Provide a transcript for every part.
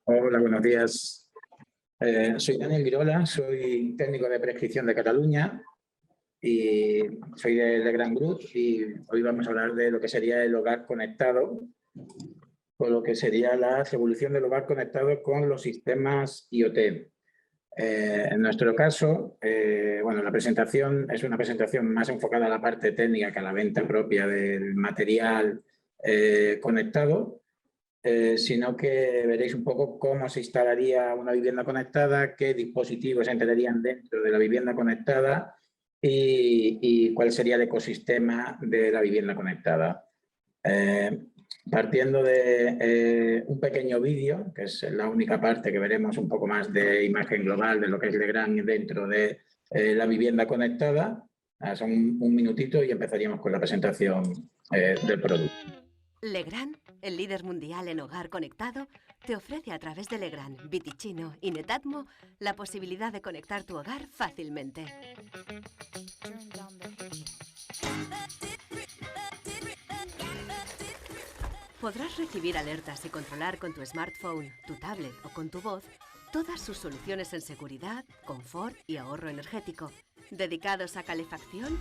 Hola, buenos días. Soy Daniel Guirola, soy técnico de prescripción de Cataluña y soy de Legrand Group y hoy vamos a hablar de lo que sería el hogar conectado, o lo que sería la evolución del hogar conectado con los sistemas IoT. En nuestro caso, bueno, la presentación es una presentación más enfocada a la parte técnica que a la venta propia del material conectado. Sino que veréis un poco cómo se instalaría una vivienda conectada, qué dispositivos entrarían dentro de la vivienda conectada y cuál sería el ecosistema de la vivienda conectada. Partiendo de un pequeño vídeo, que es la única parte que veremos un poco más de imagen global de lo que es Legrand dentro de la vivienda conectada, son un minutito y empezaríamos con la presentación del producto. Legrand, el líder mundial en hogar conectado, te ofrece a través de Legrand, Viticino y Netatmo la posibilidad de conectar tu hogar fácilmente. Podrás recibir alertas y controlar con tu smartphone, tu tablet o con tu voz todas sus soluciones en seguridad, confort y ahorro energético, dedicados a calefacción,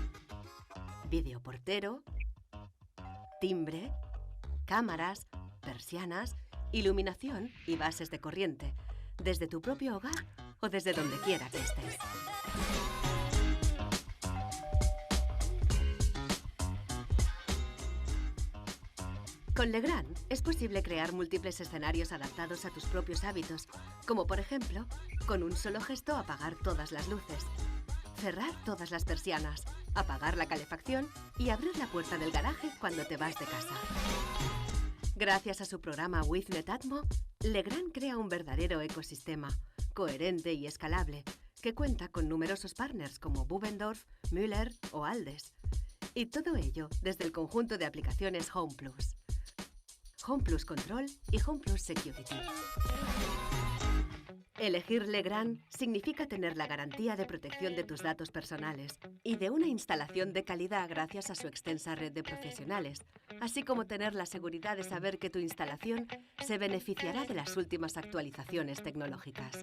videoportero, timbre, cámaras, persianas, iluminación y bases de corriente, desde tu propio hogar o desde donde quiera que estés. Con Legrand es posible crear múltiples escenarios adaptados a tus propios hábitos, como por ejemplo, con un solo gesto apagar todas las luces, cerrar todas las persianas, apagar la calefacción y abrir la puerta del garaje cuando te vas de casa. Gracias a su programa With Netatmo, Legrand crea un verdadero ecosistema, coherente y escalable, que cuenta con numerosos partners como Bubendorf, Müller o Aldes. Y todo ello desde el conjunto de aplicaciones Home Plus. Home Plus Control y Home Plus Security. Elegir Legrand significa tener la garantía de protección de tus datos personales y de una instalación de calidad gracias a su extensa red de profesionales, así como tener la seguridad de saber que tu instalación se beneficiará de las últimas actualizaciones tecnológicas.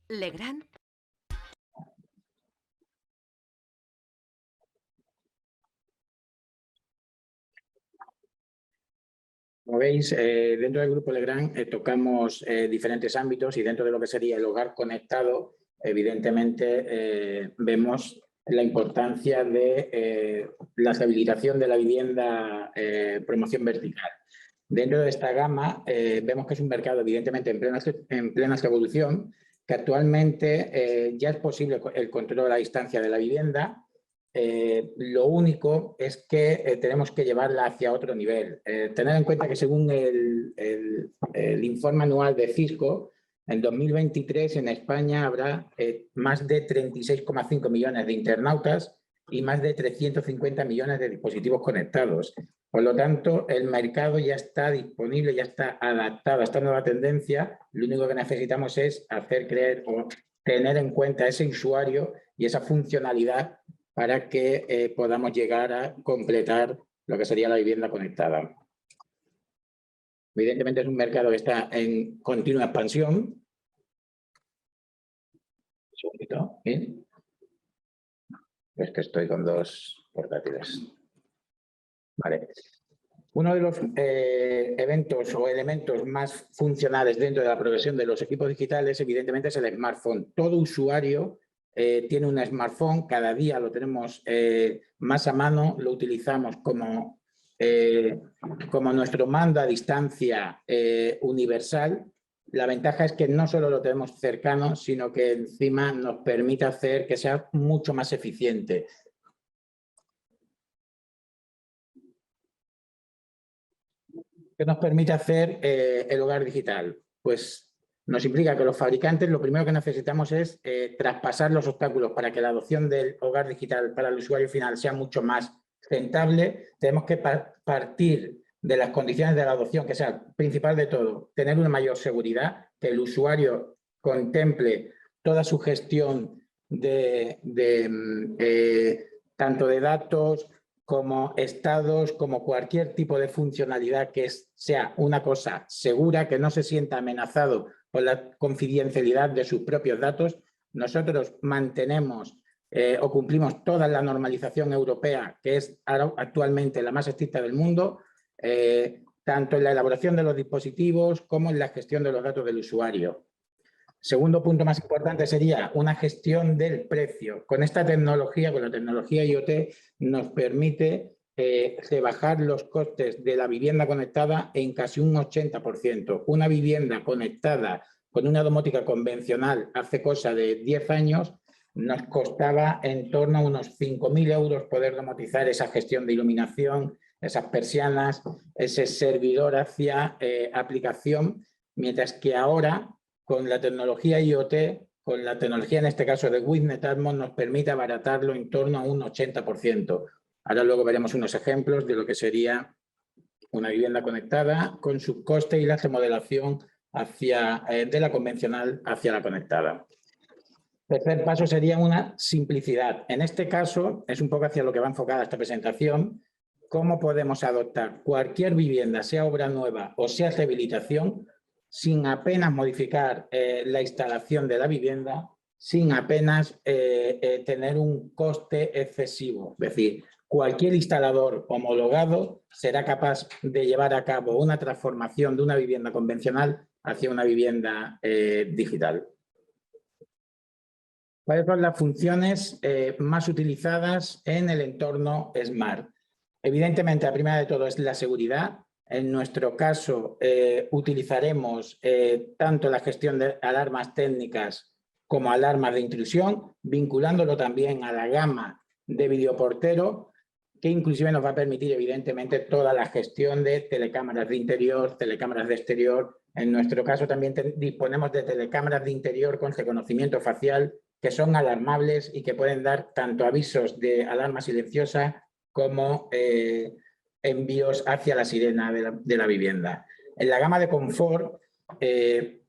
Legrand. Como veis, dentro del grupo Legrand tocamos diferentes ámbitos y dentro de lo que sería el hogar conectado, evidentemente vemos la importancia de la rehabilitación de la vivienda promoción vertical. Dentro de esta gama vemos que es un mercado evidentemente en plena evolución, que actualmente ya es posible el control a distancia de la vivienda. Lo único es que tenemos que llevarla hacia otro nivel. Tener en cuenta que según el informe anual de Cisco, en 2023 en España habrá más de 36,5 millones de internautas y más de 350 millones de dispositivos conectados. Por lo tanto, el mercado ya está disponible, ya está adaptado a esta nueva tendencia. Lo único que necesitamos es hacer creer o tener en cuenta a ese usuario y esa funcionalidad para que podamos llegar a completar lo que sería la vivienda conectada. Evidentemente es un mercado que está en continua expansión. Un segundito, ¿bien? Es que estoy con dos portátiles. Vale. Uno de los eventos o elementos más funcionales dentro de la progresión de los equipos digitales, evidentemente, es el smartphone. Todo usuario tiene un smartphone, cada día lo tenemos más a mano, lo utilizamos como nuestro mando a distancia universal. La ventaja es que no solo lo tenemos cercano, sino que encima nos permite hacer que sea mucho más eficiente. ¿Qué nos permite hacer el hogar digital? Pues nos implica que los fabricantes lo primero que necesitamos es traspasar los obstáculos para que la adopción del hogar digital para el usuario final sea mucho más rentable. Tenemos que partir de las condiciones de la adopción, que sea principal de todo, tener una mayor seguridad, que el usuario contemple toda su gestión de tanto de datos como estados, como cualquier tipo de funcionalidad que sea una cosa segura, que no se sienta amenazado por la confidencialidad de sus propios datos. Nosotros mantenemos o cumplimos toda la normalización europea, que es actualmente la más estricta del mundo, tanto en la elaboración de los dispositivos como en la gestión de los datos del usuario. Segundo punto más importante sería una gestión del precio. Con esta tecnología, con la tecnología IoT, nos permite rebajar los costes de la vivienda conectada en casi un 80%. Una vivienda conectada con una domótica convencional hace cosa de 10 años nos costaba en torno a unos 5.000 euros poder domotizar esa gestión de iluminación, esas persianas, ese servidor hacia aplicación, mientras que ahora con la tecnología IoT, con la tecnología en este caso de Witness Atmos, nos permite abaratarlo en torno a un 80%. Ahora luego veremos unos ejemplos de lo que sería una vivienda conectada con su coste y la remodelación de la convencional hacia la conectada. Tercer paso sería una simplicidad. En este caso, es un poco hacia lo que va enfocada esta presentación, cómo podemos adoptar cualquier vivienda, sea obra nueva o sea rehabilitación, sin apenas modificar la instalación de la vivienda, sin apenas tener un coste excesivo. Es decir, cualquier instalador homologado será capaz de llevar a cabo una transformación de una vivienda convencional hacia una vivienda digital. ¿Cuáles son las funciones más utilizadas en el entorno Smart? Evidentemente, la primera de todo es la seguridad. En nuestro caso, utilizaremos tanto la gestión de alarmas técnicas como alarmas de intrusión, vinculándolo también a la gama de videoportero, que inclusive nos va a permitir, evidentemente, toda la gestión de telecámaras de interior, telecámaras de exterior. En nuestro caso, también disponemos de telecámaras de interior con reconocimiento facial, que son alarmables y que pueden dar tanto avisos de alarma silenciosa como envíos hacia la sirena de la vivienda. En la gama de confort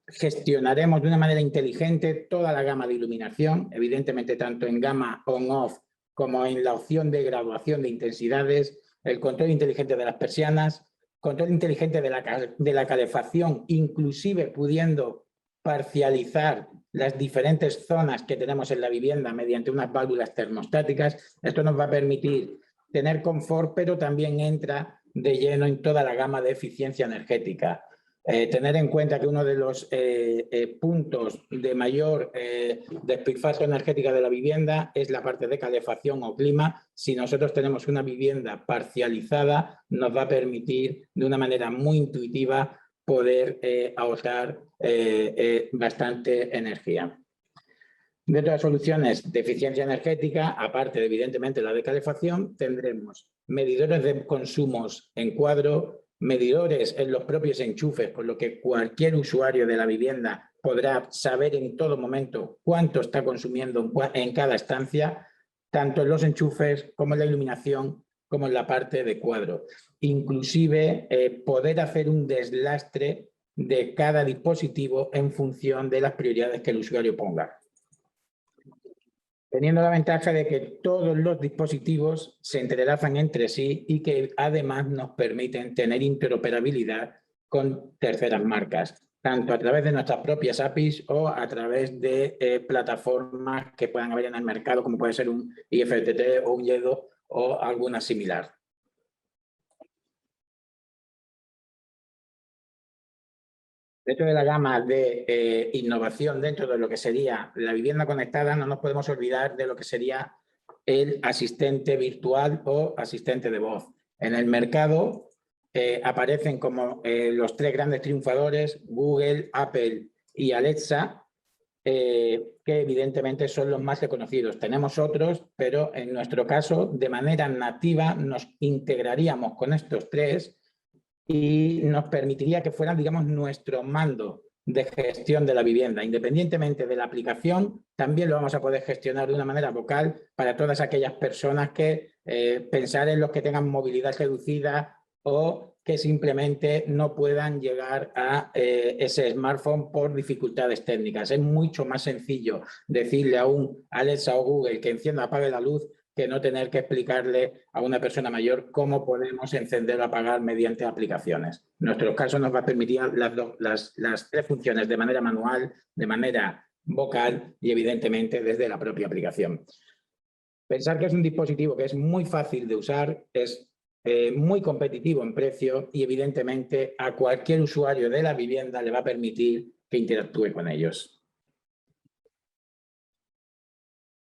gestionaremos de una manera inteligente toda la gama de iluminación, evidentemente tanto en gama on-off como en la opción de graduación de intensidades, el control inteligente de las persianas, control inteligente de la calefacción, inclusive pudiendo parcializar las diferentes zonas que tenemos en la vivienda mediante unas válvulas termostáticas. Esto nos va a permitir tener confort, pero también entra de lleno en toda la gama de eficiencia energética. Tener en cuenta que uno de los puntos de mayor despilfarro energética de la vivienda es la parte de calefacción o clima. Si nosotros tenemos una vivienda parcializada, nos va a permitir de una manera muy intuitiva poder ahorrar bastante energía. Dentro de las soluciones de eficiencia energética, aparte de evidentemente la de calefacción, tendremos medidores de consumos en cuadro, medidores en los propios enchufes, con lo que cualquier usuario de la vivienda podrá saber en todo momento cuánto está consumiendo en cada estancia, tanto en los enchufes como en la iluminación, como en la parte de cuadro. Inclusive poder hacer un deslastre de cada dispositivo en función de las prioridades que el usuario ponga, teniendo la ventaja de que todos los dispositivos se entrelazan entre sí y que además nos permiten tener interoperabilidad con terceras marcas, tanto a través de nuestras propias APIs o a través de plataformas que puedan haber en el mercado, como puede ser un IFTTT o un Yedo o alguna similar. Dentro de la gama de innovación, dentro de lo que sería la vivienda conectada, no nos podemos olvidar de lo que sería el asistente virtual o asistente de voz. En el mercado aparecen como los tres grandes triunfadores, Google, Apple y Alexa, que evidentemente son los más reconocidos. Tenemos otros, pero en nuestro caso, de manera nativa, nos integraríamos con estos tres y nos permitiría que fueran, digamos, nuestro mando de gestión de la vivienda. Independientemente de la aplicación, también lo vamos a poder gestionar de una manera vocal para todas aquellas personas que pensar en los que tengan movilidad reducida o que simplemente no puedan llegar a ese smartphone por dificultades técnicas. Es mucho más sencillo decirle a un Alexa o Google que encienda o apague la luz que no tener que explicarle a una persona mayor cómo podemos encender o apagar mediante aplicaciones. En nuestro caso nos va a permitir las tres funciones de manera manual, de manera vocal y evidentemente desde la propia aplicación. Pensar que es un dispositivo que es muy fácil de usar, es muy competitivo en precio y evidentemente a cualquier usuario de la vivienda le va a permitir que interactúe con ellos.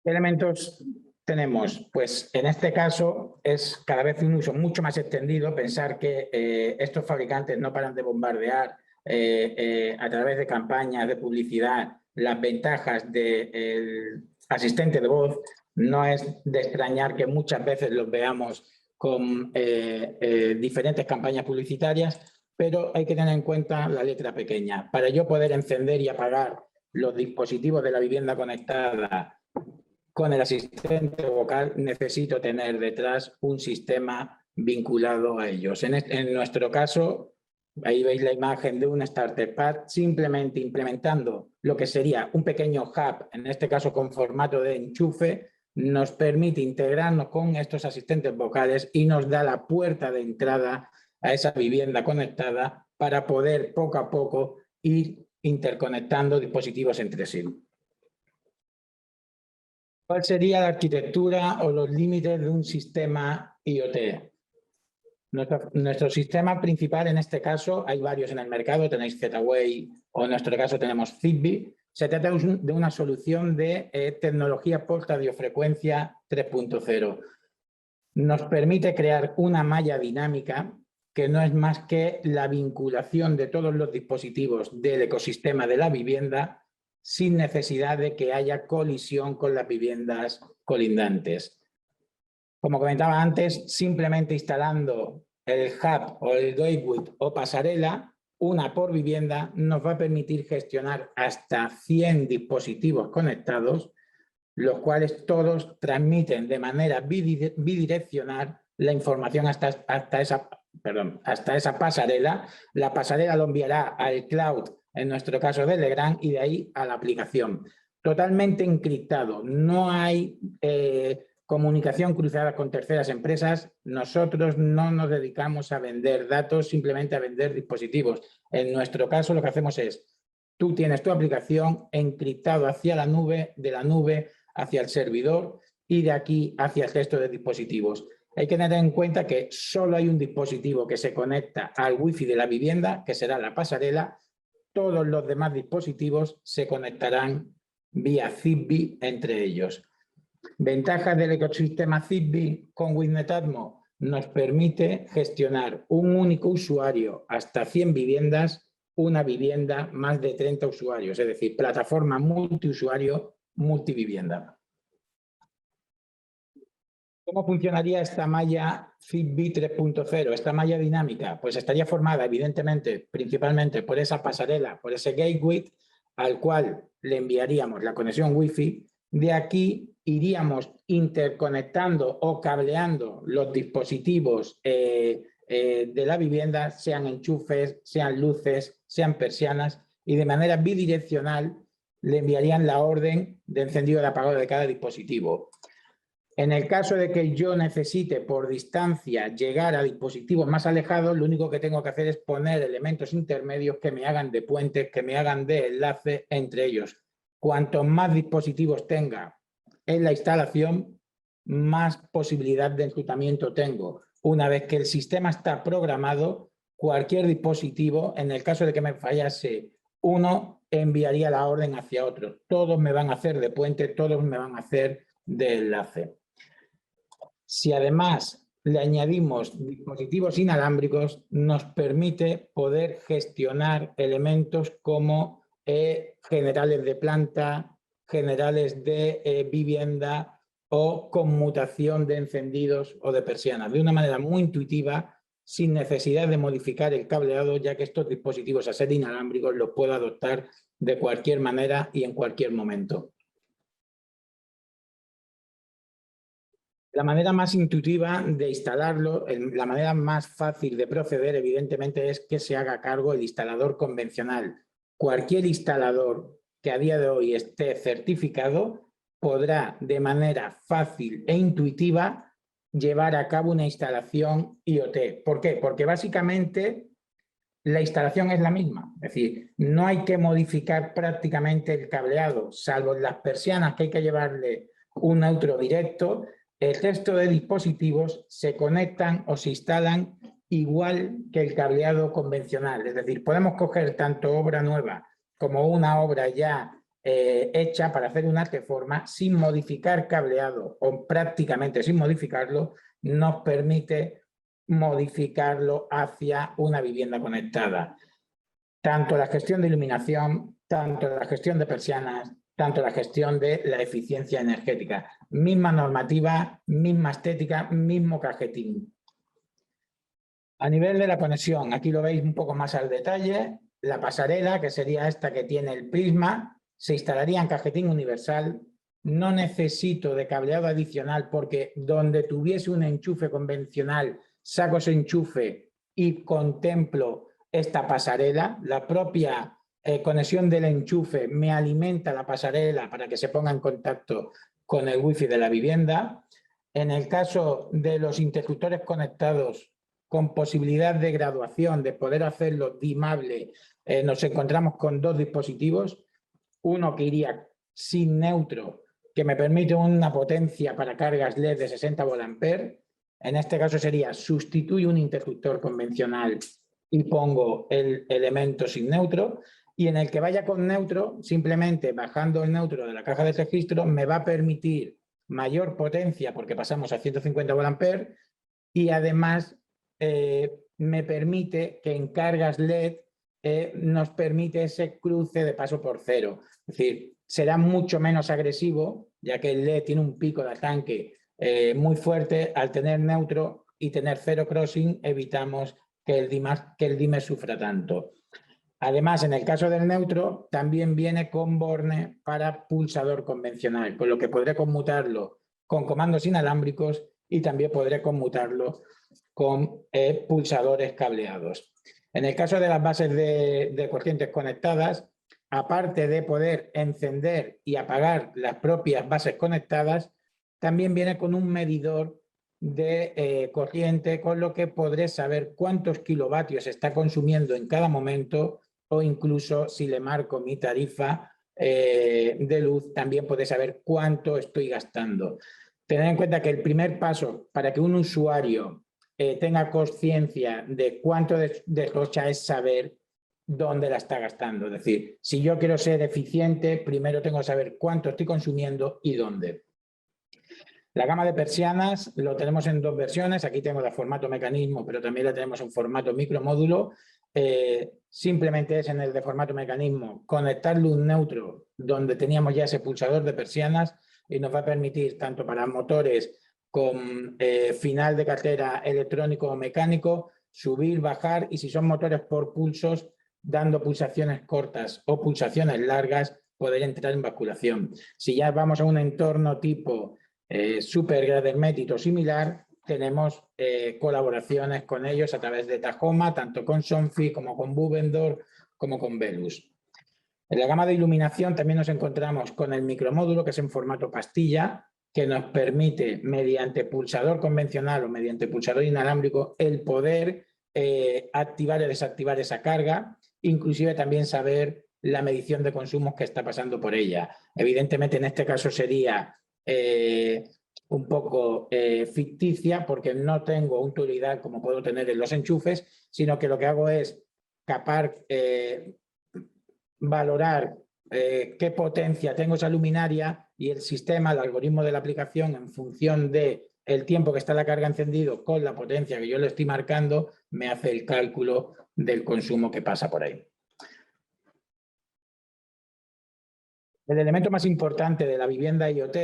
¿Qué elementos tenemos? Pues en este caso es cada vez un uso mucho más extendido. Pensar que estos fabricantes no paran de bombardear a través de campañas de publicidad las ventajas del asistente de voz. No es de extrañar que muchas veces los veamos con diferentes campañas publicitarias, pero hay que tener en cuenta la letra pequeña. Para yo poder encender y apagar los dispositivos de la vivienda conectada con el asistente vocal, necesito tener detrás un sistema vinculado a ellos. En nuestro caso, ahí veis la imagen de un starter pad, simplemente implementando lo que sería un pequeño hub, en este caso con formato de enchufe, nos permite integrarnos con estos asistentes vocales y nos da la puerta de entrada a esa vivienda conectada para poder poco a poco ir interconectando dispositivos entre sí. ¿Cuál sería la arquitectura o los límites de un sistema IoT? Nuestro sistema principal, en este caso, hay varios en el mercado, tenéis Z-Wave o en nuestro caso tenemos Zigbee. Se trata de una solución de tecnología por radiofrecuencia 3.0. Nos permite crear una malla dinámica que no es más que la vinculación de todos los dispositivos del ecosistema de la vivienda sin necesidad de que haya colisión con las viviendas colindantes. Como comentaba antes, simplemente instalando el hub o el gateway o pasarela, una por vivienda, nos va a permitir gestionar hasta 100 dispositivos conectados, los cuales todos transmiten de manera bidireccional la información hasta esa pasarela. La pasarela lo enviará al cloud, en nuestro caso de Legrand, y de ahí a la aplicación. Totalmente encriptado, no hay comunicación cruzada con terceras empresas. Nosotros no nos dedicamos a vender datos, simplemente a vender dispositivos. En nuestro caso lo que hacemos es, tú tienes tu aplicación encriptado hacia la nube, de la nube hacia el servidor y de aquí hacia el resto de dispositivos. Hay que tener en cuenta que solo hay un dispositivo que se conecta al wifi de la vivienda, que será la pasarela. Todos los demás dispositivos se conectarán vía Zigbee entre ellos. Ventajas del ecosistema Zigbee con WIZ-Netatmo: nos permite gestionar un único usuario hasta 100 viviendas, una vivienda más de 30 usuarios, es decir, plataforma multiusuario, multivivienda. ¿Cómo funcionaría esta malla Zigbee 3.0, esta malla dinámica? Pues estaría formada, evidentemente, principalmente por esa pasarela, por ese gateway, al cual le enviaríamos la conexión Wi-Fi. De aquí iríamos interconectando o cableando los dispositivos de la vivienda, sean enchufes, sean luces, sean persianas, y de manera bidireccional le enviarían la orden de encendido y apagado de cada dispositivo. En el caso de que yo necesite por distancia llegar a dispositivos más alejados, lo único que tengo que hacer es poner elementos intermedios que me hagan de puentes, que me hagan de enlace entre ellos. Cuanto más dispositivos tenga en la instalación, más posibilidad de enrutamiento tengo. Una vez que el sistema está programado, cualquier dispositivo, en el caso de que me fallase uno, enviaría la orden hacia otro. Todos me van a hacer de puente, todos me van a hacer de enlace. Si además le añadimos dispositivos inalámbricos, nos permite poder gestionar elementos como generales de planta, generales de vivienda o conmutación de encendidos o de persianas, de una manera muy intuitiva, sin necesidad de modificar el cableado, ya que estos dispositivos, a ser inalámbricos, los puedo adoptar de cualquier manera y en cualquier momento. La manera más intuitiva de instalarlo, la manera más fácil de proceder, evidentemente, es que se haga cargo el instalador convencional. Cualquier instalador que a día de hoy esté certificado podrá de manera fácil e intuitiva llevar a cabo una instalación IoT. ¿Por qué? Porque básicamente la instalación es la misma, es decir, no hay que modificar prácticamente el cableado, salvo en las persianas que hay que llevarle un neutro directo. El resto de dispositivos se conectan o se instalan igual que el cableado convencional, es decir, podemos coger tanto obra nueva como una obra ya hecha para hacer una reforma sin modificar cableado o prácticamente sin modificarlo, nos permite modificarlo hacia una vivienda conectada. Tanto la gestión de iluminación, tanto la gestión de persianas, tanto la gestión de la eficiencia energética. Misma normativa, misma estética, mismo cajetín. A nivel de la conexión, aquí lo veis un poco más al detalle, la pasarela, que sería esta que tiene el prisma, se instalaría en cajetín universal. No necesito de cableado adicional porque donde tuviese un enchufe convencional saco ese enchufe y contemplo esta pasarela. La propia conexión del enchufe me alimenta la pasarela para que se ponga en contacto con el wifi de la vivienda. En el caso de los interruptores conectados con posibilidad de graduación, de poder hacerlo dimable, nos encontramos con dos dispositivos. Uno que iría sin neutro, que me permite una potencia para cargas LED de 60 volt-ampere. En este caso sería sustituyo un interruptor convencional y pongo el elemento sin neutro. Y en el que vaya con neutro, simplemente bajando el neutro de la caja de registro, me va a permitir mayor potencia porque pasamos a 150 volt-ampere y además me permite que en cargas LED nos permite ese cruce de paso por cero. Es decir, será mucho menos agresivo, ya que el LED tiene un pico de arranque muy fuerte. Al tener neutro y tener cero crossing, evitamos que el dimmer sufra tanto. Además, en el caso del neutro, también viene con borne para pulsador convencional, con lo que podré conmutarlo con comandos inalámbricos y también podré conmutarlo con pulsadores cableados. En el caso de las bases de corrientes conectadas, aparte de poder encender y apagar las propias bases conectadas, también viene con un medidor de corriente, con lo que podré saber cuántos kilovatios está consumiendo en cada momento, o incluso si le marco mi tarifa de luz, también podré saber cuánto estoy gastando. Tener en cuenta que el primer paso para que un usuario tenga conciencia de cuánto derrocha es saber dónde la está gastando. Es decir, si yo quiero ser eficiente, primero tengo que saber cuánto estoy consumiendo y dónde. La gama de persianas lo tenemos en dos versiones. Aquí tengo la formato mecanismo, pero también la tenemos en formato micromódulo. Simplemente es en el de formato mecanismo conectarle un neutro donde teníamos ya ese pulsador de persianas y nos va a permitir tanto para motores con final de cartera electrónico o mecánico, subir, bajar, y si son motores por pulsos, dando pulsaciones cortas o pulsaciones largas, poder entrar en basculación. Si ya vamos a un entorno tipo Super Gradermetit o similar, tenemos colaboraciones con ellos a través de Tahoma, tanto con Somfy como con Bubendorf como con Velus. En la gama de iluminación también nos encontramos con el micromódulo, que es en formato pastilla, que nos permite, mediante pulsador convencional o mediante pulsador inalámbrico, el poder activar y desactivar esa carga, inclusive también saber la medición de consumos que está pasando por ella. Evidentemente, en este caso sería un poco ficticia, porque no tengo un utilidad como puedo tener en los enchufes, sino que lo que hago es capar, valorar qué potencia tengo esa luminaria, y el sistema, el algoritmo de la aplicación, en función de el tiempo que está la carga encendido con la potencia que yo le estoy marcando, me hace el cálculo del consumo que pasa por ahí. El elemento más importante de la vivienda IoT,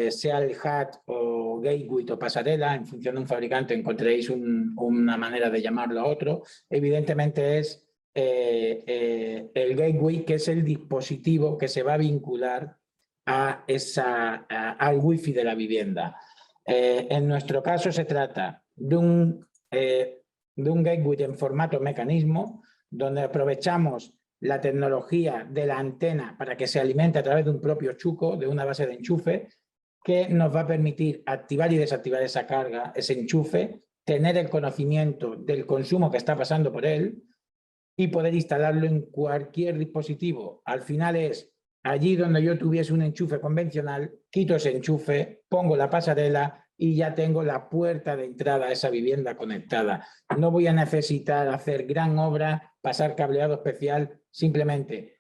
sea el HAT o gateway o pasarela, en función de un fabricante encontraréis una manera de llamarlo a otro, evidentemente es el gateway, que es el dispositivo que se va a vincular a al wifi de la vivienda. En nuestro caso se trata de un gateway en formato mecanismo, donde aprovechamos la tecnología de la antena para que se alimente a través de un propio chuco, de una base de enchufe, que nos va a permitir activar y desactivar esa carga, ese enchufe, tener el conocimiento del consumo que está pasando por él y poder instalarlo en cualquier dispositivo. Al final es allí donde yo tuviese un enchufe convencional, quito ese enchufe, pongo la pasarela y ya tengo la puerta de entrada a esa vivienda conectada. No voy a necesitar hacer gran obra, pasar cableado especial, simplemente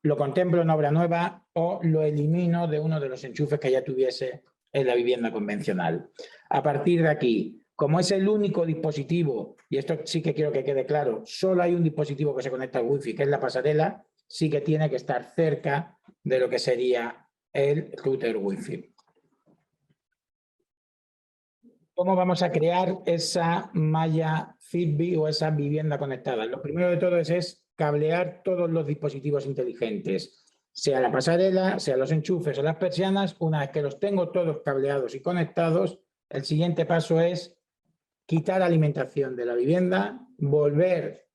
lo contemplo en obra nueva o lo elimino de uno de los enchufes que ya tuviese en la vivienda convencional. A partir de aquí, como es el único dispositivo, y esto sí que quiero que quede claro, solo hay un dispositivo que se conecta al wifi, que es la pasarela, sí que tiene que estar cerca de lo que sería el router wifi. ¿Cómo vamos a crear esa malla Zigbee o esa vivienda conectada? Lo primero de todo es cablear todos los dispositivos inteligentes, sea la pasarela, sea los enchufes o las persianas. Una vez que los tengo todos cableados y conectados, el siguiente paso es quitar alimentación de la vivienda, volver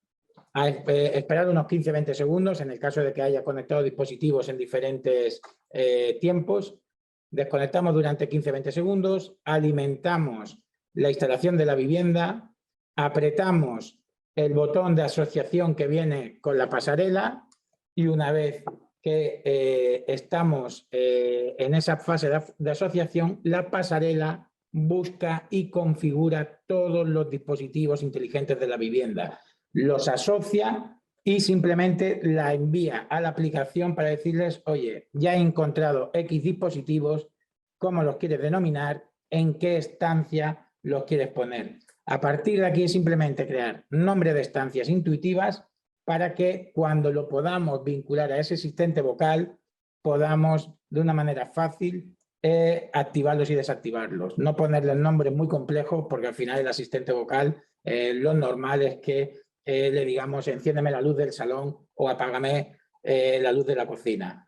a esperar unos 15-20 segundos en el caso de que haya conectado dispositivos en diferentes tiempos. Desconectamos durante 15-20 segundos, alimentamos la instalación de la vivienda, apretamos el botón de asociación que viene con la pasarela y una vez que estamos en esa fase de asociación, la pasarela busca y configura todos los dispositivos inteligentes de la vivienda, los asocia y simplemente la envía a la aplicación para decirles, oye, ya he encontrado X dispositivos, cómo los quieres denominar, en qué estancia los quieres poner. A partir de aquí es simplemente crear nombre de estancias intuitivas para que cuando lo podamos vincular a ese asistente vocal, podamos de una manera fácil activarlos y desactivarlos. No ponerles nombres muy complejos porque al final el asistente vocal lo normal es que le digamos enciéndeme la luz del salón o apágame la luz de la cocina.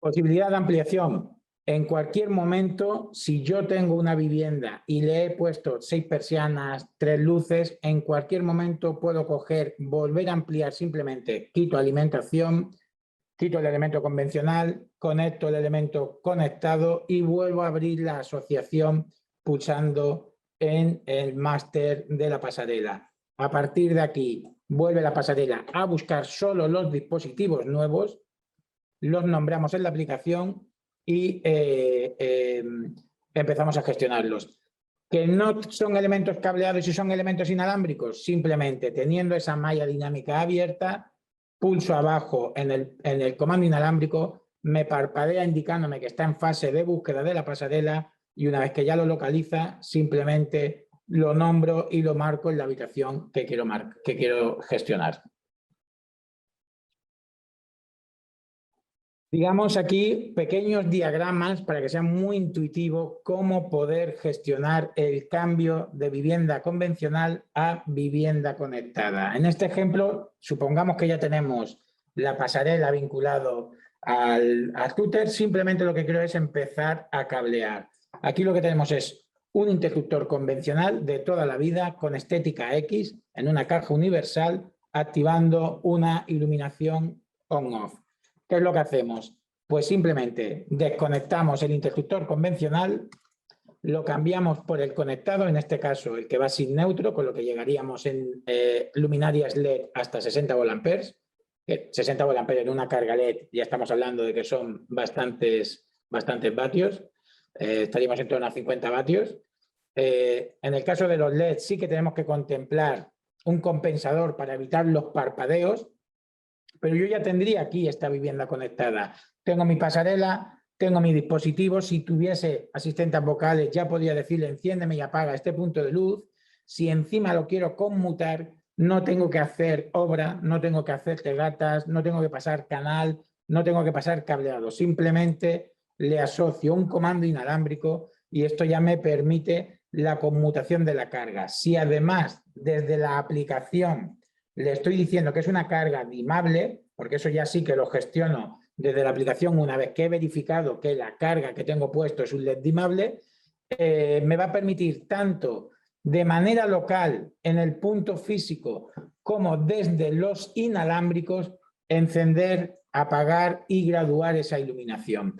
Posibilidad de ampliación. En cualquier momento, si yo tengo una vivienda y le he puesto 6 persianas, 3 luces, en cualquier momento puedo coger, volver a ampliar simplemente, quito alimentación, quito el elemento convencional, conecto el elemento conectado y vuelvo a abrir la asociación pulsando en el máster de la pasarela. A partir de aquí, vuelve la pasarela a buscar solo los dispositivos nuevos, los nombramos en la aplicación y empezamos a gestionarlos. Que no son elementos cableados y son elementos inalámbricos, simplemente teniendo esa malla dinámica abierta, pulso abajo en el comando inalámbrico, me parpadea indicándome que está en fase de búsqueda de la pasarela y una vez que ya lo localiza, simplemente lo nombro y lo marco en la habitación que quiero gestionar. Digamos aquí pequeños diagramas para que sea muy intuitivo cómo poder gestionar el cambio de vivienda convencional a vivienda conectada. En este ejemplo, supongamos que ya tenemos la pasarela vinculado al router, simplemente lo que quiero es empezar a cablear. Aquí lo que tenemos es un interruptor convencional de toda la vida con estética X en una caja universal activando una iluminación on-off. ¿Qué es lo que hacemos? Pues simplemente desconectamos el interruptor convencional, lo cambiamos por el conectado, en este caso el que va sin neutro, con lo que llegaríamos en luminarias LED hasta 60 VA. 60 VA en una carga LED, ya estamos hablando de que son bastantes vatios, estaríamos en torno a 50 vatios. En el caso de los LED sí que tenemos que contemplar un compensador para evitar los parpadeos, pero yo ya tendría aquí esta vivienda conectada. Tengo mi pasarela, tengo mi dispositivo. Si tuviese asistentes vocales, ya podría decirle enciéndeme y apaga este punto de luz. Si encima lo quiero conmutar, no tengo que hacer obra, no tengo que hacer tegatas, no tengo que pasar canal, no tengo que pasar cableado. Simplemente le asocio un comando inalámbrico y esto ya me permite la conmutación de la carga. Si además desde la aplicación le estoy diciendo que es una carga dimable, porque eso ya sí que lo gestiono desde la aplicación una vez que he verificado que la carga que tengo puesto es un LED dimable, me va a permitir tanto de manera local en el punto físico como desde los inalámbricos, encender, apagar y graduar esa iluminación.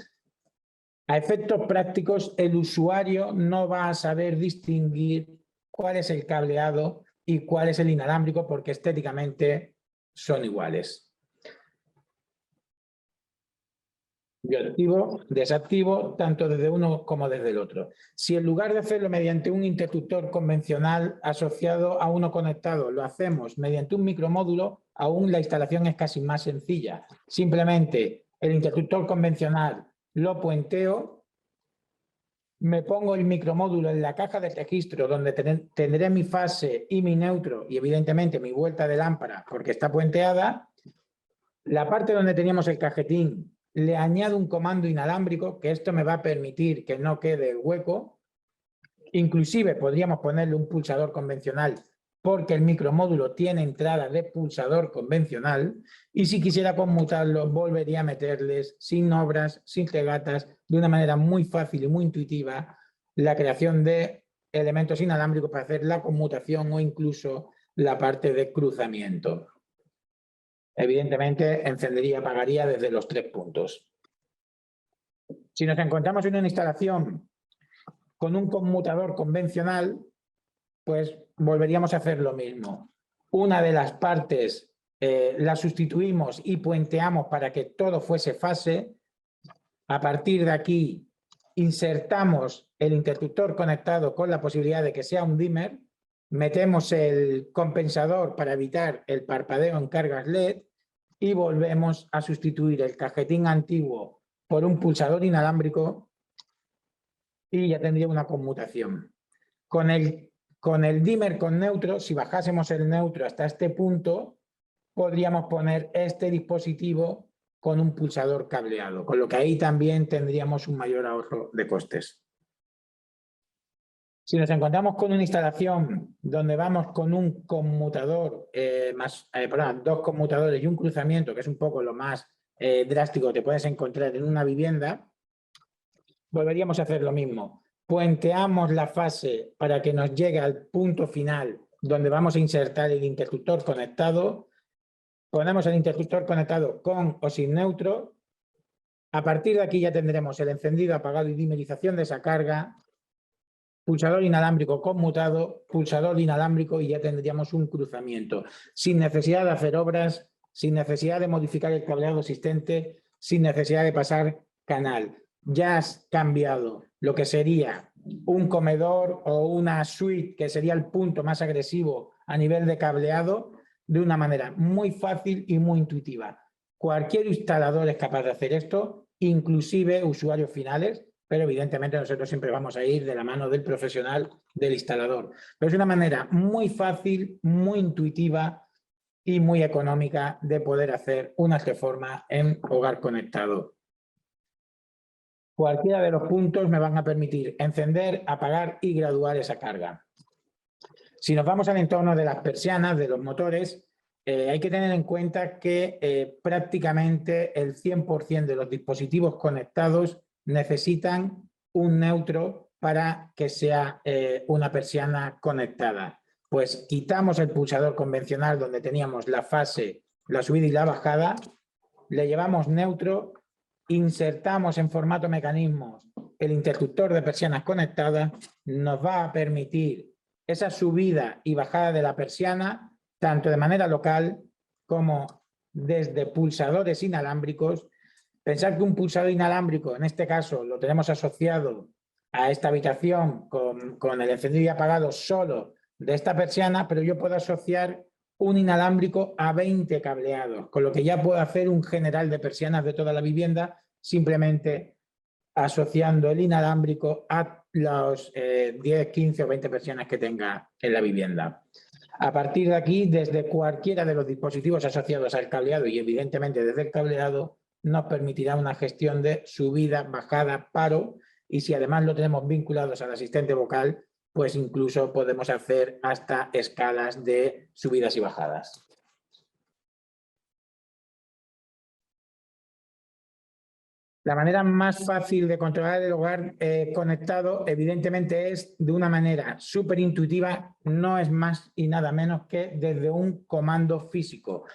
A efectos prácticos, el usuario no va a saber distinguir cuál es el cableado y cuál es el inalámbrico porque estéticamente son iguales. Yo activo, desactivo, tanto desde uno como desde el otro. Si en lugar de hacerlo mediante un interruptor convencional asociado a uno conectado, lo hacemos mediante un micromódulo, aún la instalación es casi más sencilla. Simplemente el interruptor convencional lo puenteo, me pongo el micromódulo en la caja de registro donde tendré mi fase y mi neutro y evidentemente mi vuelta de lámpara porque está puenteada. La parte donde teníamos el cajetín le añado un comando inalámbrico que esto me va a permitir que no quede hueco. Inclusive podríamos ponerle un pulsador convencional porque el micromódulo tiene entrada de pulsador convencional y si quisiera conmutarlo volvería a meterles sin obras, sin regatas, de una manera muy fácil y muy intuitiva la creación de elementos inalámbricos para hacer la conmutación o incluso la parte de cruzamiento. Evidentemente encendería y apagaría desde los 3 puntos. Si nos encontramos en una instalación con un conmutador convencional, pues volveríamos a hacer lo mismo. Una de las partes la sustituimos y puenteamos para que todo fuese fase. A partir de aquí insertamos el interruptor conectado con la posibilidad de que sea un dimmer, metemos el compensador para evitar el parpadeo en cargas LED y volvemos a sustituir el cajetín antiguo por un pulsador inalámbrico y ya tendría una conmutación. Con el dimmer con neutro, si bajásemos el neutro hasta este punto, podríamos poner este dispositivo con un pulsador cableado, con lo que ahí también tendríamos un mayor ahorro de costes. Si nos encontramos con una instalación donde vamos con un conmutador, dos conmutadores y un cruzamiento, que es un poco lo más drástico que te puedes encontrar en una vivienda, volveríamos a hacer lo mismo. Puenteamos la fase para que nos llegue al punto final donde vamos a insertar el interruptor conectado. Ponemos el interruptor conectado con o sin neutro. A partir de aquí ya tendremos el encendido, apagado y dimerización de esa carga, pulsador inalámbrico conmutado, pulsador inalámbrico y ya tendríamos un cruzamiento. Sin necesidad de hacer obras, sin necesidad de modificar el cableado existente, sin necesidad de pasar canal. Ya has cambiado lo que sería un comedor o una suite, que sería el punto más agresivo a nivel de cableado, de una manera muy fácil y muy intuitiva. Cualquier instalador es capaz de hacer esto, inclusive usuarios finales, pero evidentemente nosotros siempre vamos a ir de la mano del profesional, del instalador. Pero es una manera muy fácil, muy intuitiva y muy económica de poder hacer una reforma en hogar conectado. Cualquiera de los puntos me van a permitir encender, apagar y graduar esa carga. Si nos vamos al entorno de las persianas, de los motores, hay que tener en cuenta que prácticamente el 100% de los dispositivos conectados necesitan un neutro para que sea una persiana conectada. Pues quitamos el pulsador convencional donde teníamos la fase, la subida y la bajada, le llevamos neutro, insertamos en formato mecanismos el interruptor de persianas conectadas, nos va a permitir esa subida y bajada de la persiana, tanto de manera local como desde pulsadores inalámbricos. Pensar que un pulsador inalámbrico, en este caso, lo tenemos asociado a esta habitación con el encendido y apagado solo de esta persiana, pero yo puedo asociar un inalámbrico a 20 cableados, con lo que ya puedo hacer un general de persianas de toda la vivienda, simplemente asociando el inalámbrico a los 10, 15 o 20 persianas que tenga en la vivienda. A partir de aquí, desde cualquiera de los dispositivos asociados al cableado y evidentemente desde el cableado, nos permitirá una gestión de subida, bajada, paro, y si además lo tenemos vinculados al asistente vocal, pues incluso podemos hacer hasta escalas de subidas y bajadas. La manera más fácil de controlar el hogar conectado, evidentemente, es de una manera súper intuitiva, no es más y nada menos que desde un comando físico.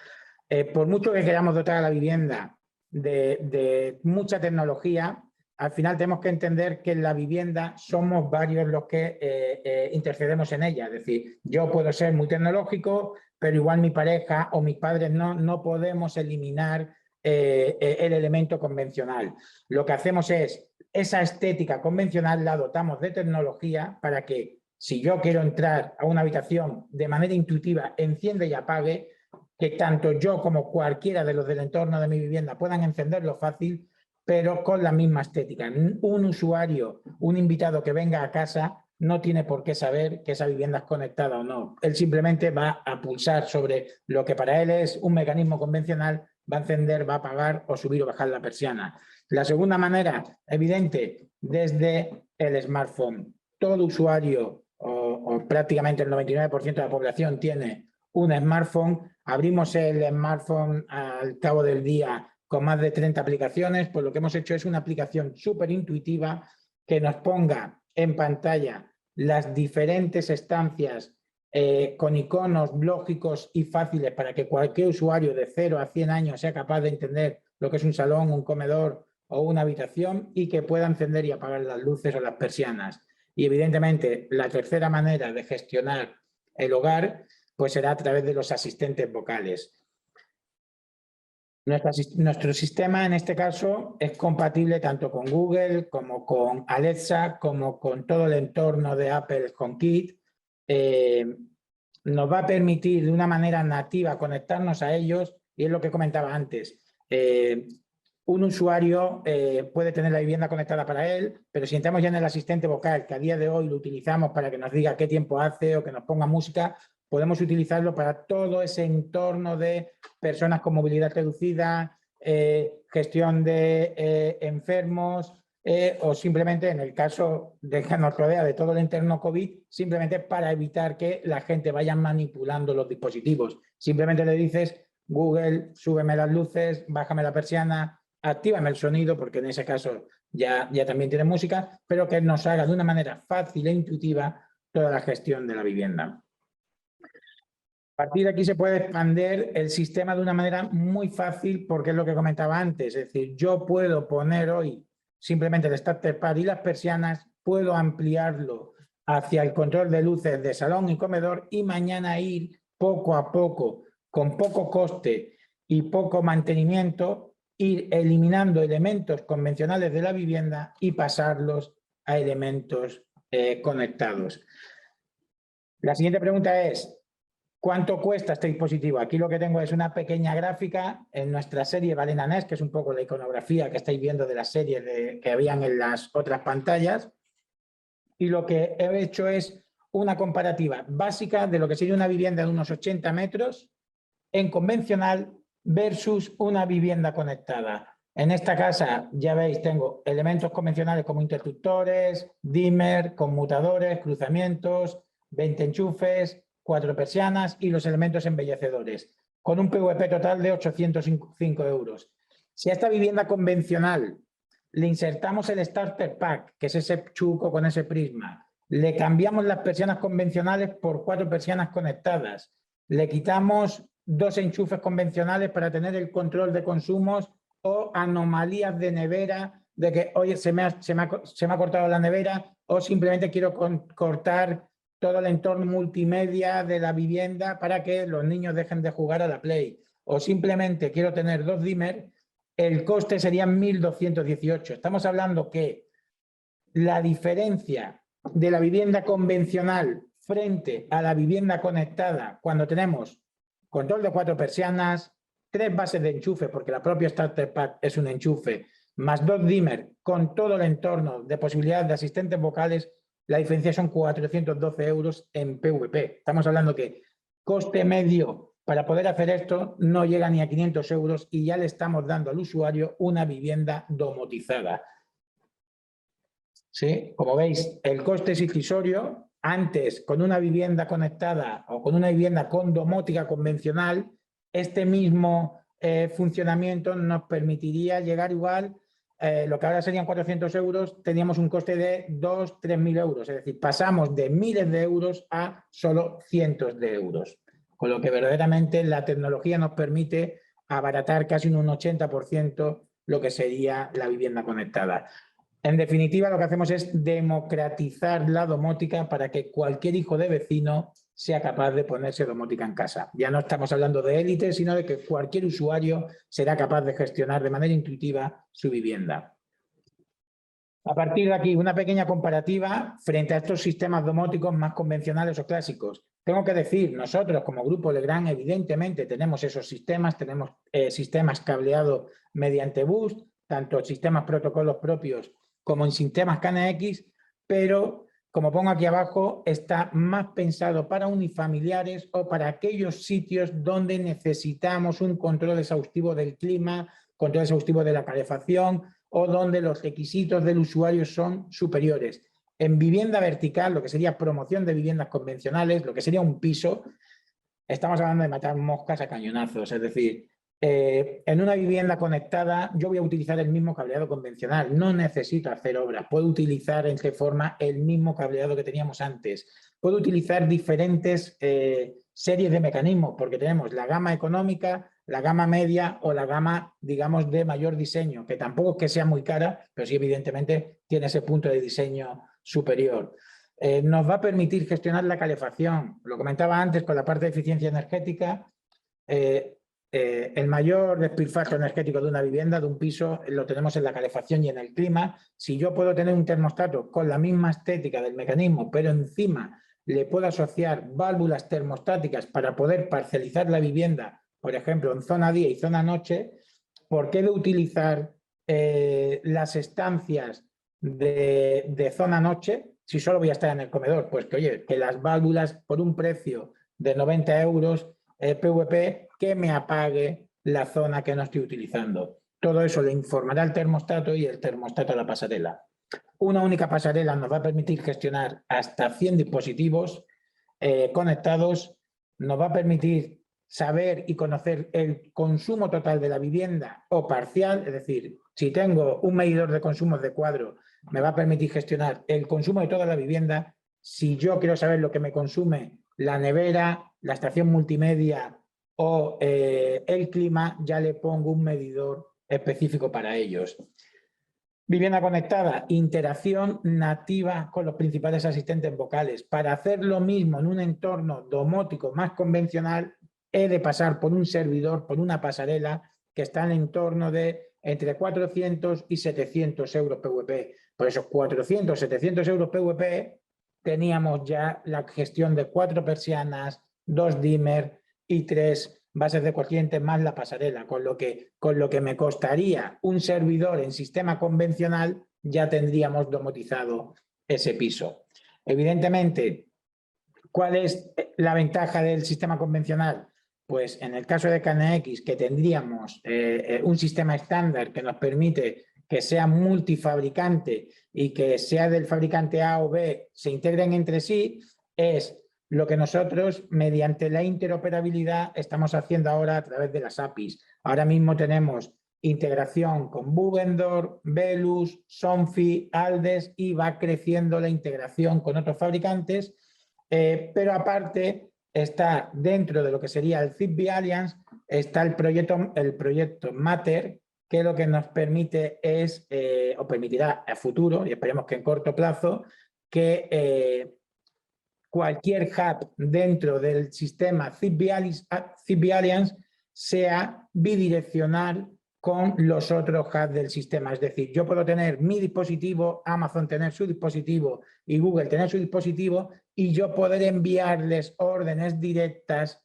Por mucho que queramos dotar a la vivienda de mucha tecnología, al final tenemos que entender que en la vivienda somos varios los que intercedemos en ella. Es decir, yo puedo ser muy tecnológico, pero igual mi pareja o mis padres no podemos eliminar el elemento convencional. Lo que hacemos es, esa estética convencional la dotamos de tecnología para que, si yo quiero entrar a una habitación de manera intuitiva, enciende y apague, que tanto yo como cualquiera de los del entorno de mi vivienda puedan encenderlo fácil, pero con la misma estética. Un usuario, un invitado que venga a casa, no tiene por qué saber que esa vivienda es conectada o no. Él simplemente va a pulsar sobre lo que para él es un mecanismo convencional, va a encender, va a apagar o subir o bajar la persiana. La segunda manera, evidente, desde el smartphone. Todo usuario o prácticamente el 99% de la población tiene un smartphone. Abrimos el smartphone al cabo del día con más de 30 aplicaciones, pues lo que hemos hecho es una aplicación súper intuitiva que nos ponga en pantalla las diferentes estancias con iconos lógicos y fáciles para que cualquier usuario de 0 a 100 años sea capaz de entender lo que es un salón, un comedor o una habitación y que pueda encender y apagar las luces o las persianas. Y evidentemente la tercera manera de gestionar el hogar pues será a través de los asistentes vocales. Nuestro sistema en este caso es compatible tanto con Google como con Alexa, como con todo el entorno de Apple HomeKit. Nos va a permitir de una manera nativa conectarnos a ellos y es lo que comentaba antes. Un usuario puede tener la vivienda conectada para él, pero si entramos ya en el asistente vocal, que a día de hoy lo utilizamos para que nos diga qué tiempo hace o que nos ponga música, podemos utilizarlo para todo ese entorno de personas con movilidad reducida, gestión de enfermos o simplemente en el caso de que nos rodea de todo el entorno COVID, simplemente para evitar que la gente vaya manipulando los dispositivos. Simplemente le dices, Google, súbeme las luces, bájame la persiana, actívame el sonido, porque en ese caso ya también tiene música, pero que nos haga de una manera fácil e intuitiva toda la gestión de la vivienda. A partir de aquí se puede expandir el sistema de una manera muy fácil porque es lo que comentaba antes. Es decir, yo puedo poner hoy simplemente el starter pad y las persianas, puedo ampliarlo hacia el control de luces de salón y comedor y mañana ir poco a poco, con poco coste y poco mantenimiento, ir eliminando elementos convencionales de la vivienda y pasarlos a elementos conectados. La siguiente pregunta es, ¿cuánto cuesta este dispositivo? Aquí lo que tengo es una pequeña gráfica en nuestra serie Balena Nest, que es un poco la iconografía que estáis viendo de las series que habían en las otras pantallas. Y lo que he hecho es una comparativa básica de lo que sería una vivienda de unos 80 metros en convencional versus una vivienda conectada. En esta casa, ya veis, tengo elementos convencionales como interruptores, dimmer, conmutadores, cruzamientos, 20 enchufes, 4 persianas y los elementos embellecedores, con un PVP total de 805 euros. Si a esta vivienda convencional le insertamos el Starter Pack, que es ese chuco con ese prisma, le cambiamos las persianas convencionales por 4 persianas conectadas, le quitamos 2 enchufes convencionales para tener el control de consumos o anomalías de nevera, de que oye, se me ha cortado la nevera o simplemente quiero cortar todo el entorno multimedia de la vivienda para que los niños dejen de jugar a la Play. O simplemente quiero tener 2 dimmer, el coste sería 1.218. Estamos hablando que la diferencia de la vivienda convencional frente a la vivienda conectada, cuando tenemos control de 4 persianas, 3 bases de enchufe, porque la propia Starter Pack es un enchufe, más 2 dimmer, con todo el entorno de posibilidades de asistentes vocales, la diferencia son 412 euros en PVP. Estamos hablando que coste medio para poder hacer esto no llega ni a 500 euros y ya le estamos dando al usuario una vivienda domotizada. ¿Sí? Como veis, el coste es irrisorio. Antes, con una vivienda conectada o con una vivienda con domótica convencional, este mismo funcionamiento nos permitiría llegar igual lo que ahora serían 400 euros, teníamos un coste de 2.000-3.000 euros. Es decir, pasamos de miles de euros a solo cientos de euros. Con lo que verdaderamente la tecnología nos permite abaratar casi un 80% lo que sería la vivienda conectada. En definitiva, lo que hacemos es democratizar la domótica para que cualquier hijo de vecino sea capaz de ponerse domótica en casa. Ya no estamos hablando de élite, sino de que cualquier usuario será capaz de gestionar de manera intuitiva su vivienda. A partir de aquí, una pequeña comparativa frente a estos sistemas domóticos más convencionales o clásicos. Tengo que decir, nosotros como Grupo Legrand, evidentemente tenemos esos sistemas, tenemos sistemas cableados mediante bus, tanto sistemas protocolos propios como en sistemas KNX, pero como pongo aquí abajo, está más pensado para unifamiliares o para aquellos sitios donde necesitamos un control exhaustivo del clima, control exhaustivo de la calefacción o donde los requisitos del usuario son superiores. En vivienda vertical, lo que sería promoción de viviendas convencionales, lo que sería un piso, estamos hablando de matar moscas a cañonazos, es decir, en una vivienda conectada yo voy a utilizar el mismo cableado convencional, no necesito hacer obras, puedo utilizar en qué forma el mismo cableado que teníamos antes, puedo utilizar diferentes series de mecanismos porque tenemos la gama económica, la gama media o la gama, digamos, de mayor diseño, que tampoco es que sea muy cara, pero sí evidentemente tiene ese punto de diseño superior. Nos va a permitir gestionar la calefacción, lo comentaba antes con la parte de eficiencia energética, el mayor despilfarro energético de una vivienda, de un piso, lo tenemos en la calefacción y en el clima. Si yo puedo tener un termostato con la misma estética del mecanismo, pero encima le puedo asociar válvulas termostáticas para poder parcelizar la vivienda, por ejemplo, en zona día y zona noche, ¿por qué de utilizar las estancias de zona noche si solo voy a estar en el comedor? Pues que, oye, que las válvulas por un precio de 90 euros PVP, que me apague la zona que no estoy utilizando. Todo eso le informará al termostato y el termostato a la pasarela. Una única pasarela nos va a permitir gestionar hasta 100 dispositivos conectados, nos va a permitir saber y conocer el consumo total de la vivienda o parcial, es decir, si tengo un medidor de consumos de cuadro, me va a permitir gestionar el consumo de toda la vivienda. Si yo quiero saber lo que me consume la nevera, la estación multimedia o el clima, ya le pongo un medidor específico para ellos. Vivienda conectada, interacción nativa con los principales asistentes vocales. Para hacer lo mismo en un entorno domótico más convencional, he de pasar por un servidor, por una pasarela que está en el entorno de entre 400 y 700 euros PVP. Por esos 400, 700 euros PVP teníamos ya la gestión de 4 persianas, 2 dimmer y 3 bases de corriente más la pasarela, con lo que me costaría un servidor en sistema convencional, ya tendríamos domotizado ese piso. Evidentemente, ¿cuál es la ventaja del sistema convencional? Pues en el caso de KNX, que tendríamos un sistema estándar que nos permite que sea multifabricante y que sea del fabricante A o B, se integren entre sí, es lo que nosotros, mediante la interoperabilidad, estamos haciendo ahora a través de las APIs. Ahora mismo tenemos integración con Bugendorf, Velus, Somfy, Aldes y va creciendo la integración con otros fabricantes, pero aparte está dentro de lo que sería el Zigbee Alliance, está el proyecto Matter, que lo que nos permite es, o permitirá a futuro, y esperemos que en corto plazo, que cualquier hub dentro del sistema Zigbee Alliance sea bidireccional con los otros hubs del sistema. Es decir, yo puedo tener mi dispositivo, Amazon tener su dispositivo y Google tener su dispositivo y yo poder enviarles órdenes directas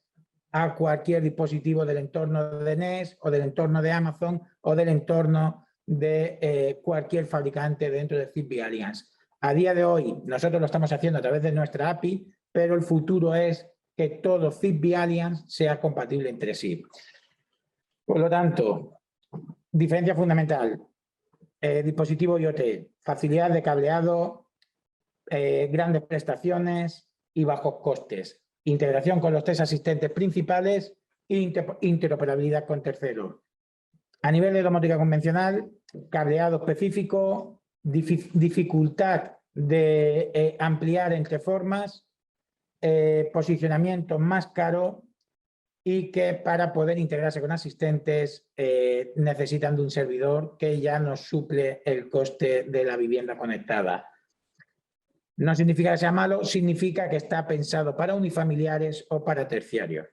a cualquier dispositivo del entorno de NES o del entorno de Amazon o del entorno de cualquier fabricante dentro de Zigbee Alliance. A día de hoy nosotros lo estamos haciendo a través de nuestra API, pero el futuro es que todo Zigbee Alliance sea compatible entre sí. Por lo tanto, diferencia fundamental, dispositivo IoT, facilidad de cableado, grandes prestaciones y bajos costes, integración con los 3 asistentes principales e interoperabilidad con terceros. A nivel de domótica convencional, cableado específico, dificultad de ampliar entre formas, posicionamiento más caro y que para poder integrarse con asistentes necesitan de un servidor que ya nos suple el coste de la vivienda conectada. No significa que sea malo, significa que está pensado para unifamiliares o para terciarios.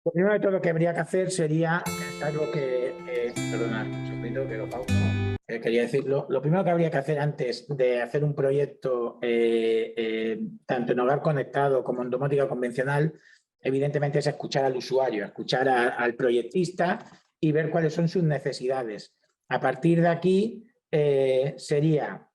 Lo primero de todo que habría que hacer sería, que es algo que, perdonad, un segundito que lo pauso, quería decirlo, lo primero que habría que hacer antes de hacer un proyecto, tanto en hogar conectado como en domótica convencional, evidentemente es escuchar al usuario, escuchar al proyectista y ver cuáles son sus necesidades. A partir de aquí sería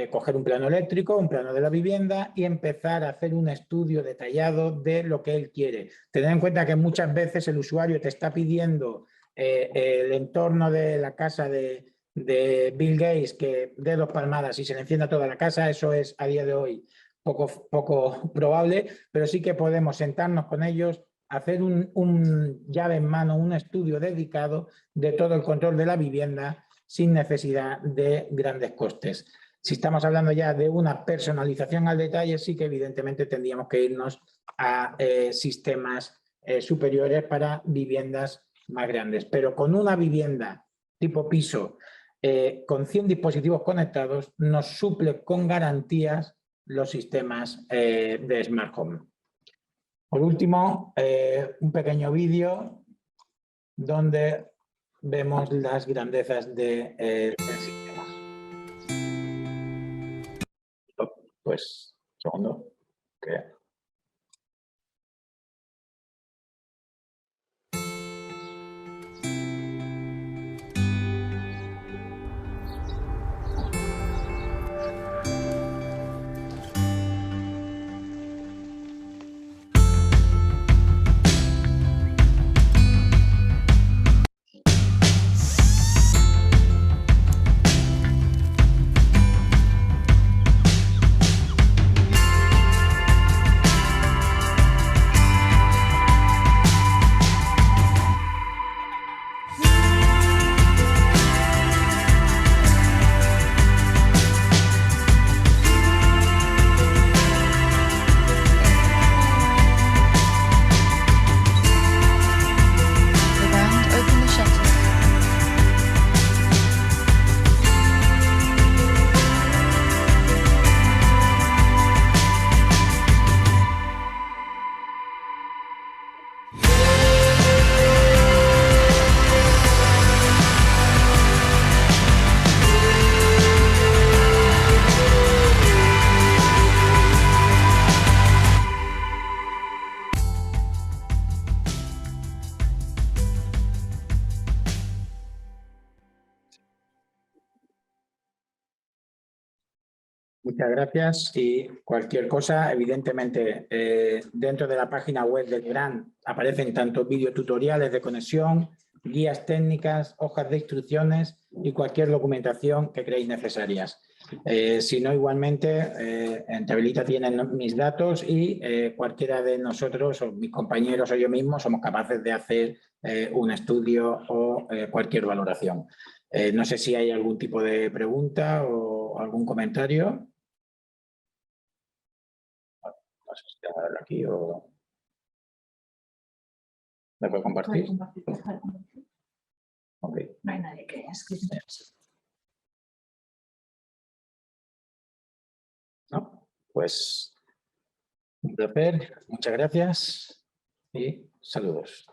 coger un plano eléctrico, un plano de la vivienda y empezar a hacer un estudio detallado de lo que él quiere. Tener en cuenta que muchas veces el usuario te está pidiendo el entorno de la casa de Bill Gates, que dé 2 palmadas y se le encienda toda la casa. Eso es a día de hoy poco probable, pero sí que podemos sentarnos con ellos, hacer un llave en mano, un estudio dedicado de todo el control de la vivienda sin necesidad de grandes costes. Si estamos hablando ya de una personalización al detalle, sí que evidentemente tendríamos que irnos a sistemas superiores para viviendas más grandes. Pero con una vivienda tipo piso, con 100 dispositivos conectados, nos suple con garantías los sistemas de Smart Home. Por último, un pequeño vídeo donde vemos las grandezas del sistema. Pues, segundo. Okay. Muchas gracias y cualquier cosa, evidentemente, dentro de la página web del Legrand aparecen tanto videotutoriales de conexión, guías técnicas, hojas de instrucciones y cualquier documentación que creéis necesarias. Si no, igualmente, en Tablita tienen mis datos y cualquiera de nosotros, o mis compañeros o yo mismo, somos capaces de hacer un estudio o cualquier valoración. No sé si hay algún tipo de pregunta o algún comentario. No sé si tengo que darle aquí o... ¿Me puedo compartir? Okay. No hay nadie que escriba. No, pues un placer, muchas gracias y saludos.